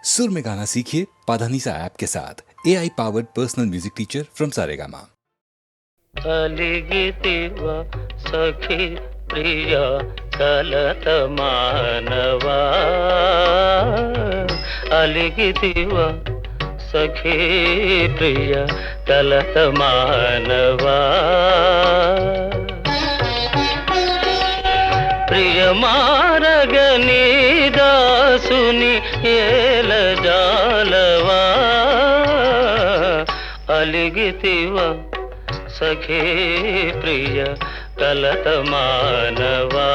सुर में गाना सीखिए पाधानीसा ऐप के साथ AI powered personal music teacher from Saregama. అలిగితివ సఖి ప్రియ కలత మానవా అలిగితివ సఖి ప్రియ కలత మానవా ప్రియ మారగని దాసుని ఏల జాలవా అలిగితివ సఖీ ప్రియ కలత మానవా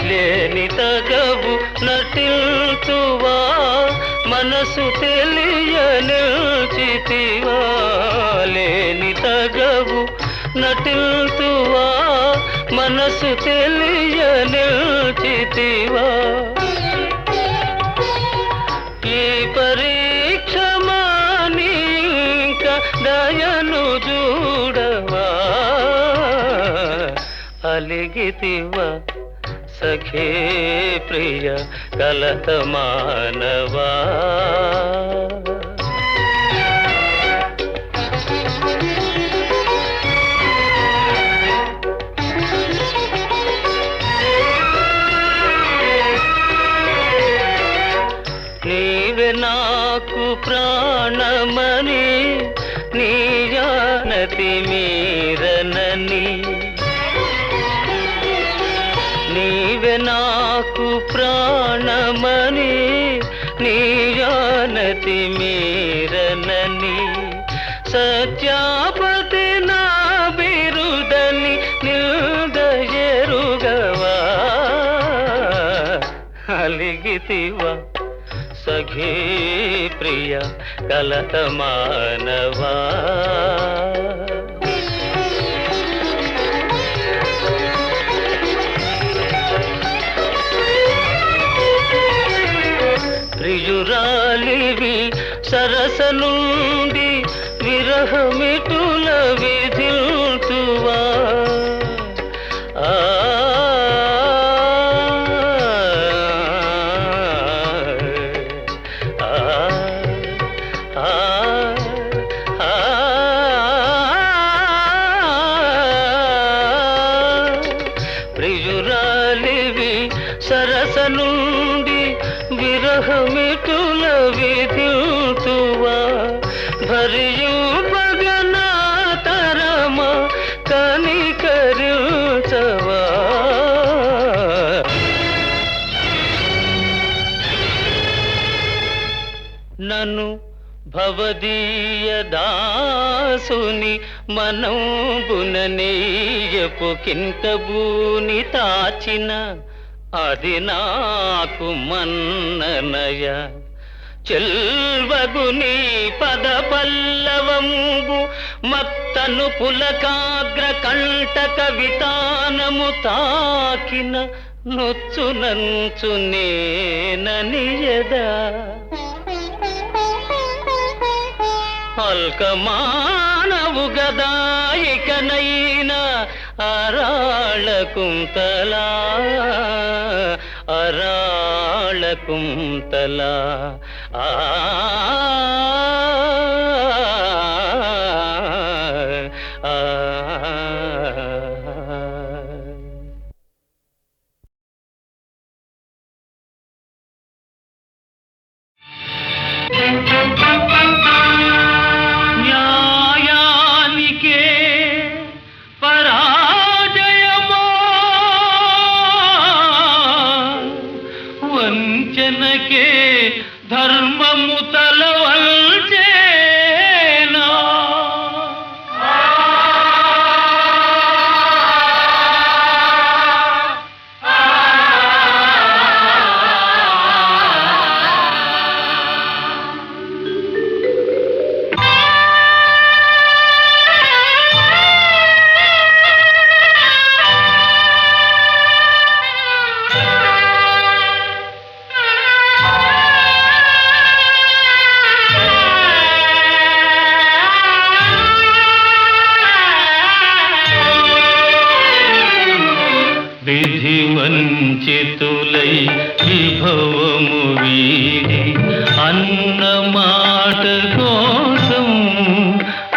లేని తగవు నటిల్తువా మనసు తెలియ నిల్చితివా లేని తగవు నటిల్తువా మనసు తెలియ నిల్చితివా ఈ పరీక్ష మానింక దయను చూడవా అలిగితివా సఖీ ప్రియ కలత మానవా నీవే నాకు ప్రాణమని నీ జానతి మీరనని నీవే నాకు ప్రాణమని నీ జానతి మీరనని సత్యాపతి నా బిరుదని నిల్దయరుగవా అలిగితివా సఖీ ప్రియ కలత మానవా ప్రియురాలివి సరస నుండి విరహమిటుల విధిల్తువా ప్రియురాలివి సరస నుండి విరహమిటుల విధిల్తువా భరియు పగనా తరమ కనికరించవా నన్ను భవదీయ దాసుని మనంబుననేయపు కింకబూని తాచిన అది నాకు మన్ననయ చెల్వగుని పద పల్లవంబు మత్తను పులకాగ్ర కంటక వితానము తాకిన నొచ్చునంచు నేననియదా అల్కమానవు గదాయికనైనా అరాళ కుంతలా అరాళ కుంతలా ఆ న్యాయానికే పరాజయమో వంచనకే ధర్మము తలవల్ వంచితులై విభవము వీడి అన్న మాట కోసం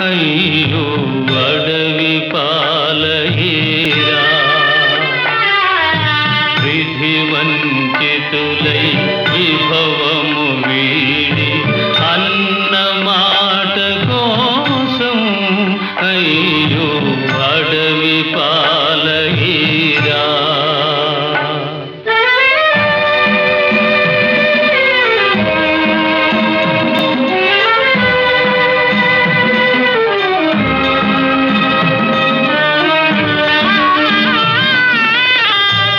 అయ్యో అడవి పాలయేరా. విధి వంచితులై విభవము వీడి అన్న మాట కోసం అయ్యో అడవి పాలయేరా.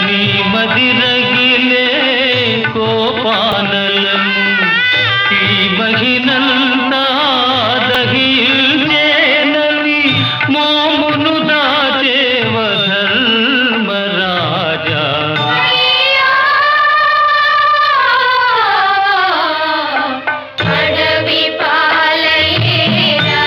నీ మదిరగిలే కోపానలను ఈ మహిళంతా దహించేనని మోమును దాచేవ ధర్మరాజా. అడవి పాలయేరా.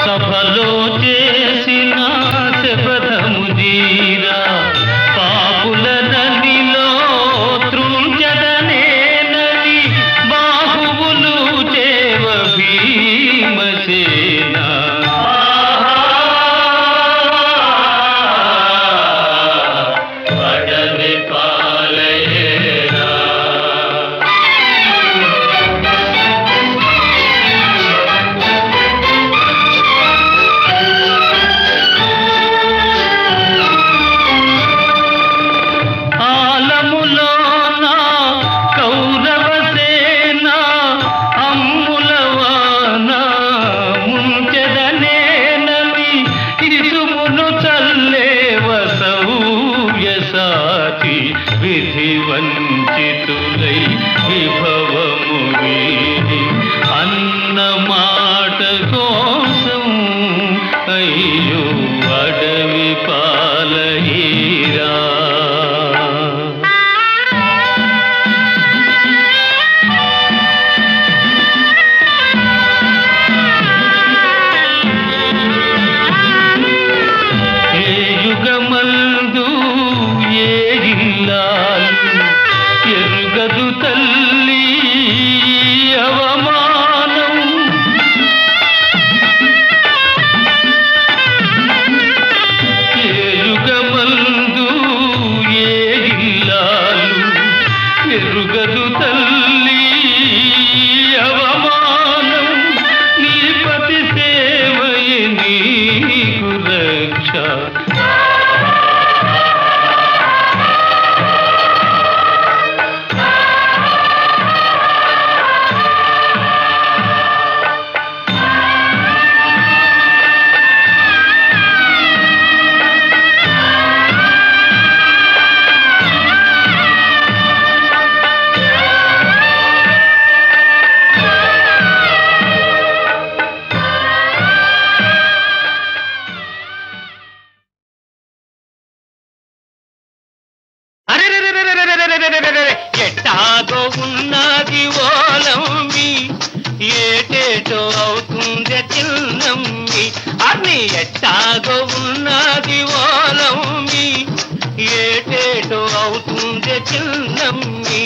సభలో చేసిన శపథము జీరా పాపుల నదిలో త్రుంచదనేనని బాహువులు చేవ భీమసేన. అడవి పాలయేరా. ఆలములోన కౌరవసేన అమ్ములవాన ముంచెదనేనని ఇసుమును చల్లేవ సౌర్యసాచి. విధి వంచితులై విభవము వీడి అన్న మాట కోసం అయ్యో అడవి పాలయేరా. ఏ యుగమందు ఏ ఇల్లాలు ఎరుగదు తల్లి అవమానం. ఏ యుగమందు ఏ ఇల్లాలు ఎరుగదు తల్లి అవమానం. నీ పతి సేవయే నీకు రక్ష. ఎట్టాగో ఉన్నది ఓలమ్మి ఏటేటో అవుతుంది చిన్నమ్మి. అన్ని ఎట్టాగో ఉన్నది ఓలమ్మి ఏటేటో అవుతుంది చిన్నమ్మి.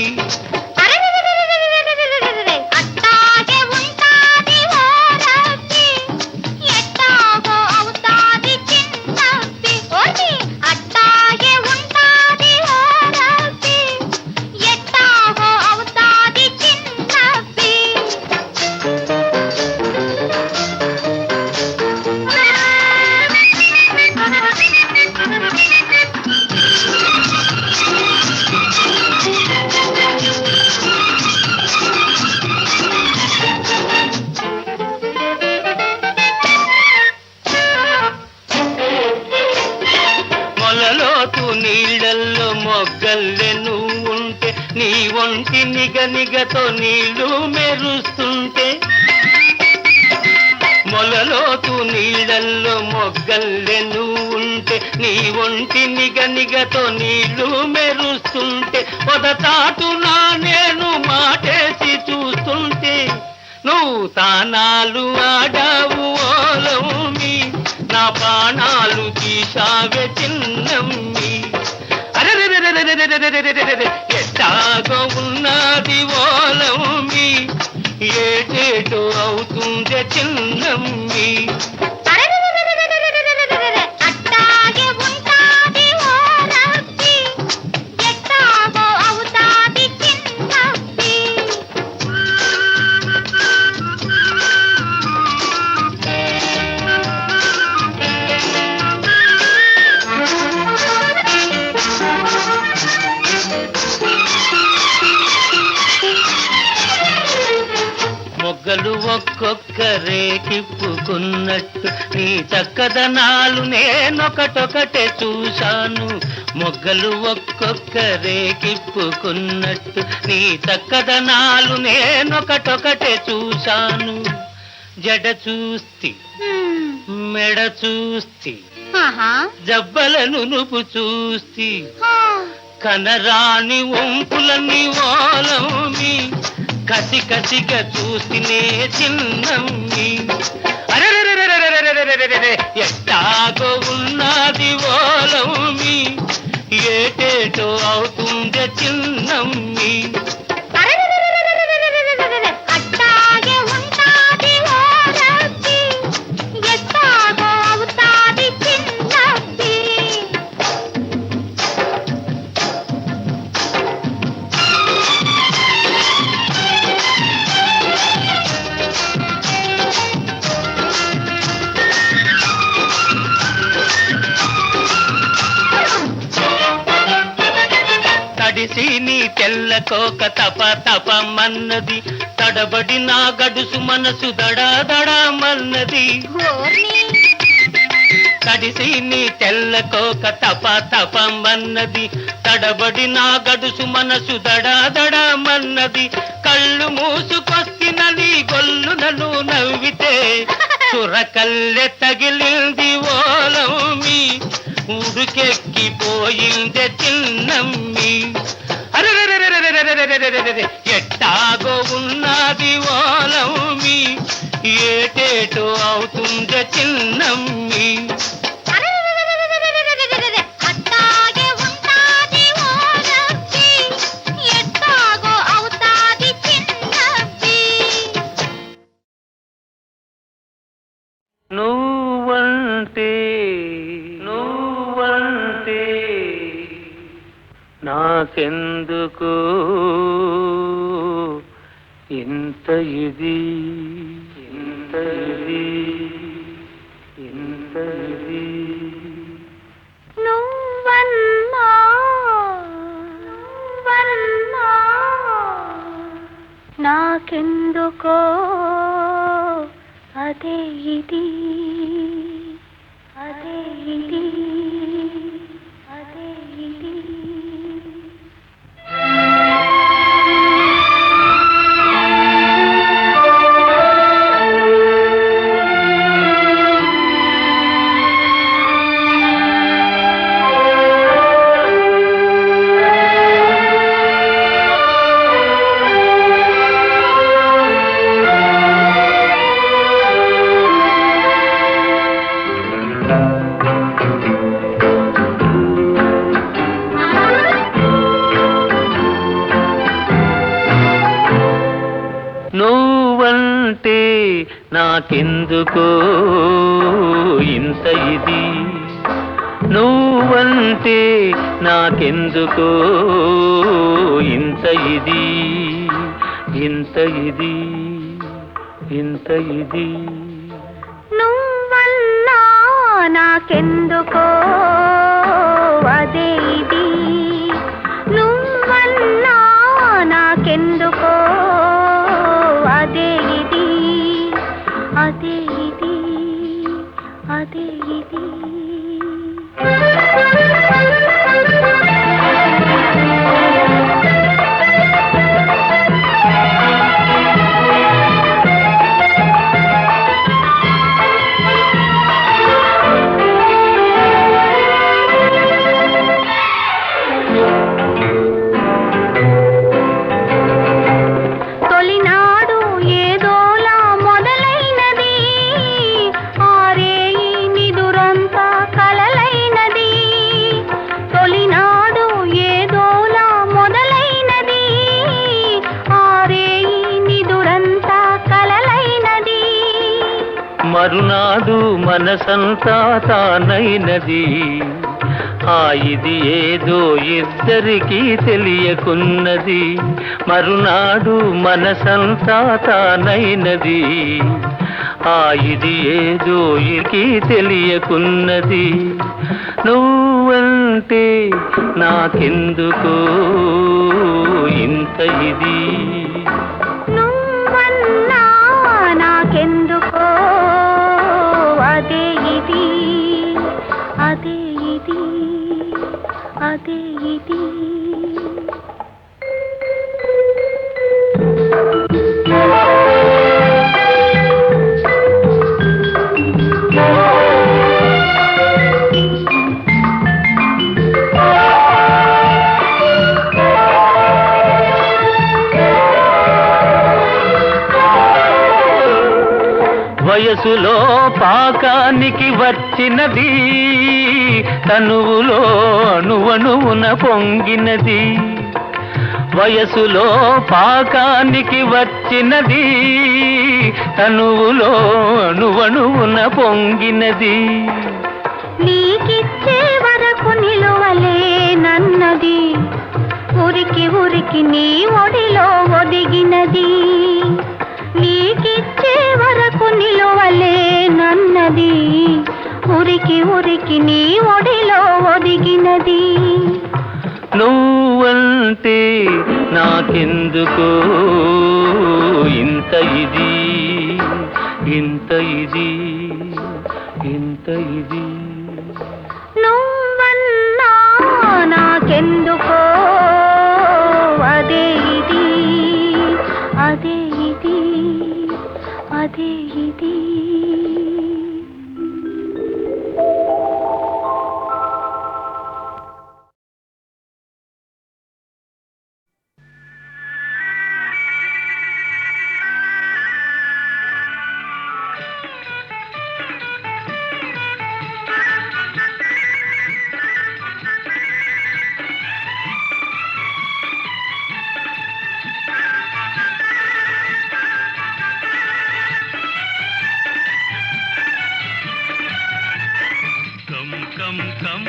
అట్టాగే ఉంటాది ఓరబ్బి, ఎట్టాగో అవుతాది చిన్నబ్బి. ఓసి అట్టాగే ఉంటాది ఓరబ్బి, ఎట్టాగో అవుతాది చిన్నబ్బి. మొలలోతు నీళ్ళల్లో మొగ్గల్లె నువ్వుంటే నీ ఒంటి నిగనిగతో నీళ్లు మెరుస్తుంటే. మొలలోతు నీళ్ళల్లో మొగ్గల్లె నువ్వుంటే నీ ఒంటి నిగనిగతో నీళ్లు మెరుస్తుంటే పొదతాటునా నేను మాటేసి చూస్తుంటే నువ్వు తానాలు ఆడావు ఓలమ్మి నా ప్రాణాలు తీశావే చిన్నమ్మి ఎట్టాగో ఉన్నది ఓలమ్మి ఏటేటో అవుతుందే చిన్నమ్మి అట్టాగే ఉంటాది ఓరబ్బి ఎట్టాగో అవుతాది చిన్నబ్బి మొగ్గలు ఒక్కొక్క రేకిప్పుకున్నట్టు నీ చక్కదనాలు నేనొకటొకటే చూశాను మొగ్గలు ఒక్కొక్క రేకిప్పుకున్నట్టు నీ చక్కదనాలు నేనొకటొకటే చూశాను జడ చూస్తి మెడ చూస్తి జబ్బలను నువ్వు చూస్తి కనరాని ఒంపులన్నీ ఓలమ్మి కసి కసిగా చూసినే చిన్నమ్మి ఎట్టాగో ఉన్నది ఓలమ్మి ఏటేటో అవుతుందే చిన్నమ్మి అట్టాగే ఉంటాది ఓరబ్బి ఎట్టాగో అవుతాది చిన్నబ్బి తడిసి నీ తెల్లకోక తప తపమన్నది తడబడి నా గడుసు మనసు దడాదడమన్నది తడిసి నీ తెల్లకోక తప తపమన్నది తడబడి నా గడుసు మనసు దడాదడమన్నది కళ్ళు మూసుకొస్తిన నీ గొల్లునను నవ్వితే చురకల్లె తగిలింది ఓలమ్మి ఉడుకెక్కిపోయిందే చిన్నమ్మి ఎట్టాగో ఉన్నది ఓలమ్మి ఏటేటో అవుతుందే చిన్నమ్మి అట్టాగే ఉంటాది ఓరబ్బి ఎట్టాగో అవుతాది చిన్నబ్బి నువ్వంటే నాకెందుకు ఇంత ఇది ఇంత ఇది ఇంత ఇది నువ్వన్నా నాకెందుకో అదే ఇది అదే ఇది అదే ఇది నువ్వంటే నాకెందుకో ఇంత ఇది నువ్వంటే నాకెందుకో ఇంత ఇది ఇంత ఇది ఇంత ఇది నువ్వన్నా నాకెందుకో అదే ఇది నువ్వన్నా నాకెందుకో అదే ఇది అదే ఇది అదే ఇది మరునాడు మనసంతా తానైనది. ఇది ఏదో ఇద్దరికీ తెలియకున్నది. మరునాడు మనసంతా తానైనది. ఇది ఏదో ఇకి తెలియకున్నది. నువ్వంటే నాకెందుకో ఇంత ఇది. నువ్వన్నా నాకెందుకో అదే ఇది, అదే ఇది, అదే ఇది. వయసులో పాకానికి వచ్చినది, తనువులో అణువణువున పొంగినది. వయసులో పాకానికి వచ్చినది, తనువులో అణువణువున పొంగినది. నీకిచ్చే వరకు నిలువలేనన్నది, ఉరికి ఉరికి నీ ఒడిలో ఒదిగినది. నీకిచ్చే వరకు నిలువలేనన్నది, ఉరికి ఉరికి నీ ఒడిలో ఒదిగినది. నువ్వంటే నాకెందుకో ఇంత ఇది, ఇంత ఇది, ఇంత ఇది. నువ్వన్నా నాకెందుకో అదే ఇది, అదే ఇది, అదే ఇది. కం కం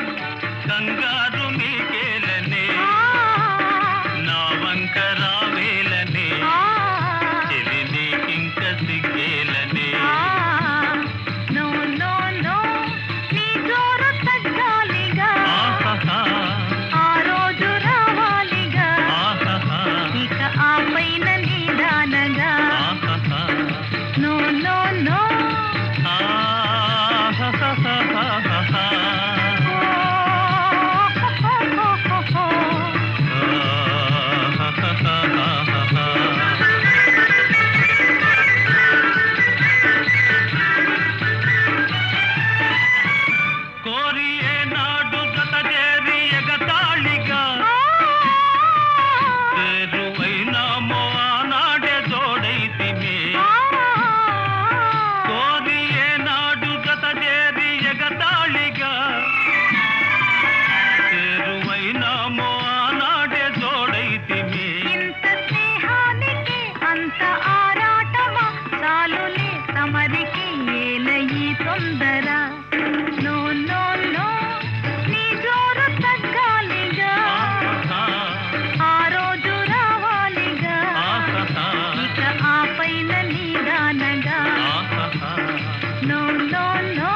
కంగారు నీకేలనే, నా వంక రావేలనే, చెలి నీకింక సిగ్గేలనే. నో నో నో నీ జోరు తగ్గాలిగా, ఆ రోజు రావాలిగా, ఇక ఆ పైన నీదానగా. నో నో నో కోరియే నాడు జత చేరి ఎగతాళిగా, చేరువైనామో ఆనాడే జోడైతిమే. కోరియే నాడు జత చేరి ఎగతాళిగా, చేరువైనామో ఆనాడే జోడైతిమే. ఇంత స్నేహానికి అంత ఆరాటమా, చాలులే తమరికి ఏలయి తొందర. నో నో నో నీ జోరు తగ్గాలిగా, ఆ రోజు రావాలిగా, ఇక ఆ పైన నీదానగా. నో నో నో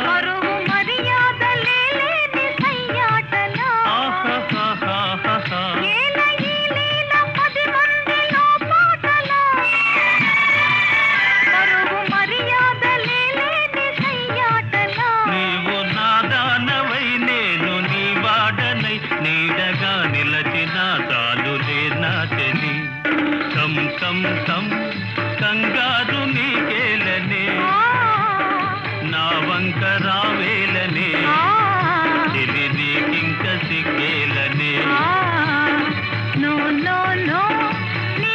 పరువు మర్యాదలే లేని సయ్యాటలా, ఏల ఈ లీల 10 మందిలో పాటలా. పరువు మర్యాదలే లేని సయ్యాటలా, నీవు నాదానవై నేను నీ వాడనై, నీడగా నిలచిన చాలులే నా చెలి. కం కం కం కంగారు నీకేలనే, నా వంక రావేలనే, చెలి నీకింక సిగ్గేలనే. నో నో నో నీ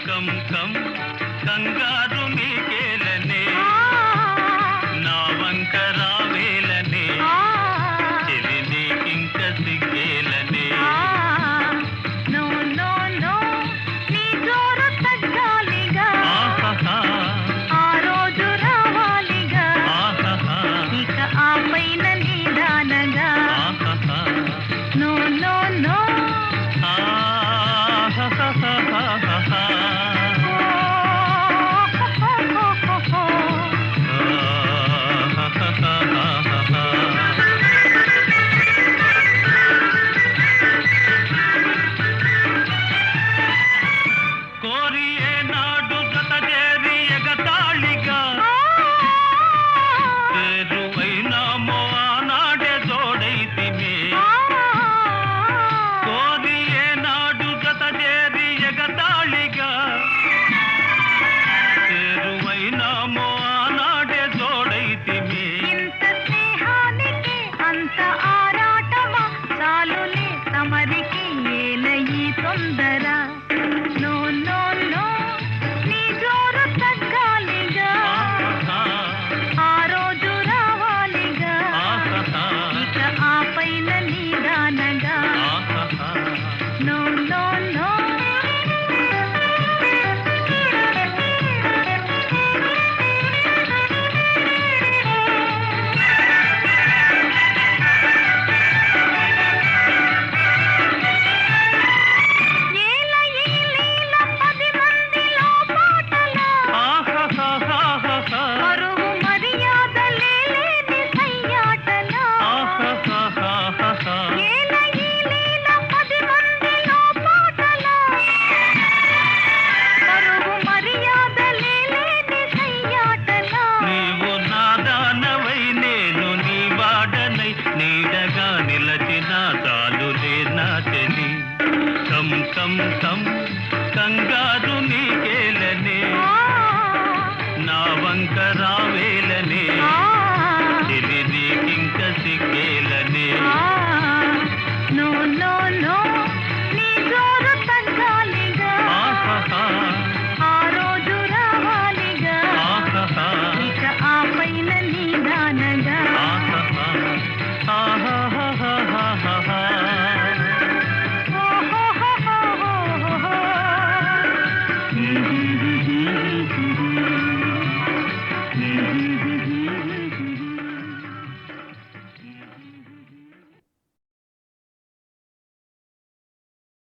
కం కం కంగారు మీకేలనే నా వంక రావేలనే చెలి నీకింక సిగ్గేలనే నో నో నో నీ జోరు తగ్గాలిగా ఆ రోజు రావాలిగా ఇక ఆ పైన నీదానగా నో నో నో కోరి ఏనాడు జత చేరి ఎగతాళిగా చేరువైనామో ఆనాడే జోడైతిమే కోరి ఏనాడు జత చేరి ఎగతాళిగా చేరువైనామో ఆనాడే జోడైతిమే ఇంత స్నేహానికి అంత ఆరాటమా చాలులే తమరికి ఏల ఈ తొందర నో నో నో నీ జోరు తగ్గాలిగా ఆ రోజు రావాలిగా ఇక ఆ పైన నీదానగా నో నో నో ఏల ఈ లీల 10 మందిలో పాటలా పరువు మర్యాదలే లేని సయ్యాటలా ఏల ఈ లీల 10 మందిలో పాటలా పరువు మర్యాదలే లేని సయ్యాటలా నీవు నాదానవై నేను నీ వాడనై నీడగా నిలచిన చాలులే నా చెలి కం కం కం కంగారు